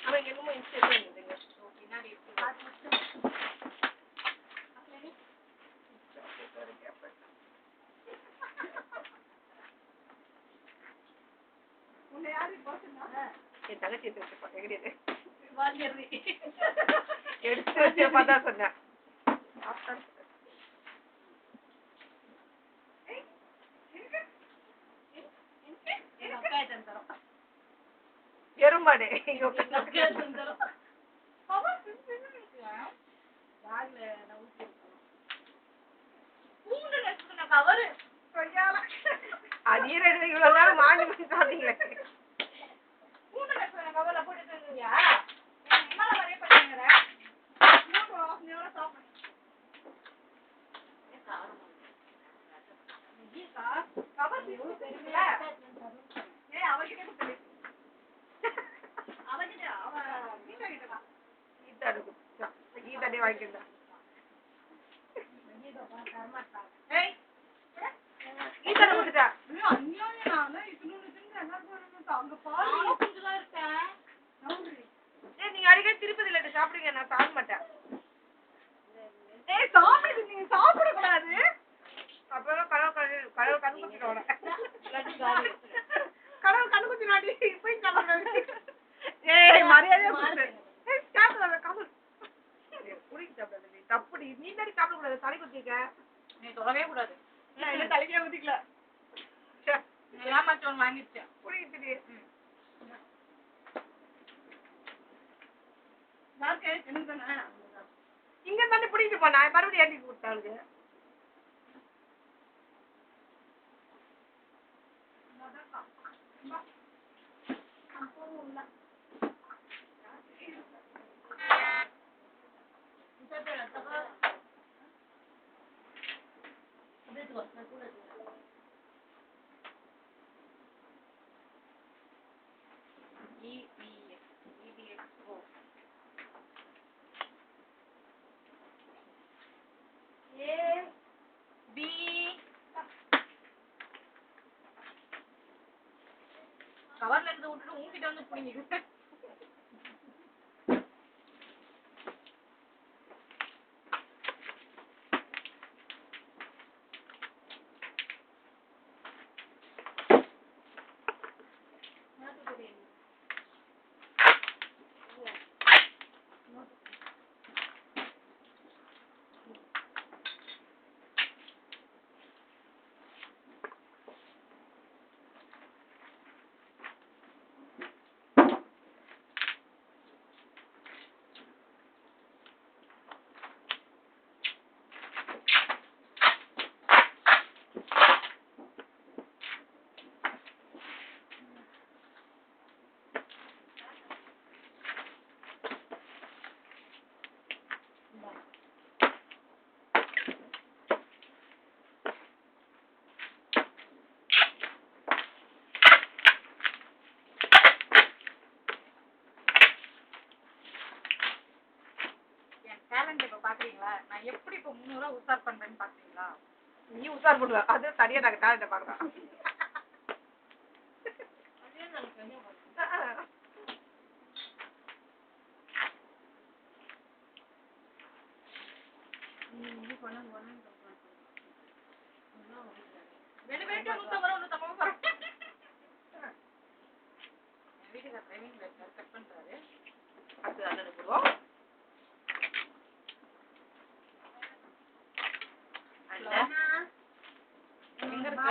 அவன் என்னமோ இன்ஸ்டேட் பண்ணுதுங்க பின்னாடி உன்னை யாரு போச்சுன்னா என் தங்கச்சி எடுத்து வச்சுப்பா எங்கடியது எடுத்து வச்சப்பா தான் சொன்னேன் எறும்பாடு அதே இவ்வளவு நேரம் வாங்கி சாப்பிட்டீங்களே கீதாடே வாங்கிக்கிறா கீதாட கொடுத்துட்டா நீங்க அடிக்கடி திருப்பதி லட்டு சாப்பிடுங்க நான் சாப்பிட மாட்டேன் சாப்பிடுது நீங்க சாப்பிட கூடாது அப்புறம் கடவுள் கண்ணு குத்திட்டோட கடவுள் கண்ணு குத்தினாடி போய் சாப்பிடுறது மரியாதையா தப்புடி நீ தாடி சாப்பிட கூடாது தலை குத்திக்க நீ தொடவே கூடாது தலைக்கே ஊத்திக்கல ஏமாச்சவன் வாங்கிடுச்சேன் புரியுது இங்க தானே பிடிக்கிட்டு போனா மறுபடியும் ஏற்றி கொடுத்தாளுங்க கவர்ல இருந்து விட்டுட்டு உங்ககிட்ட வந்து புரிஞ்சுக்கிட்டு பாக்குறீங்களா நான் எப்படி இப்ப 300 ரூபாய் உசார் பண்றேன்னு பாக்குறீங்களா நீ உசார் பண்ணுவ அது சரியா நாங்க டேலண்ட பாக்குறோம் கட் பண்றாரு அது அனுப்புவோம் எங்க இருக்க?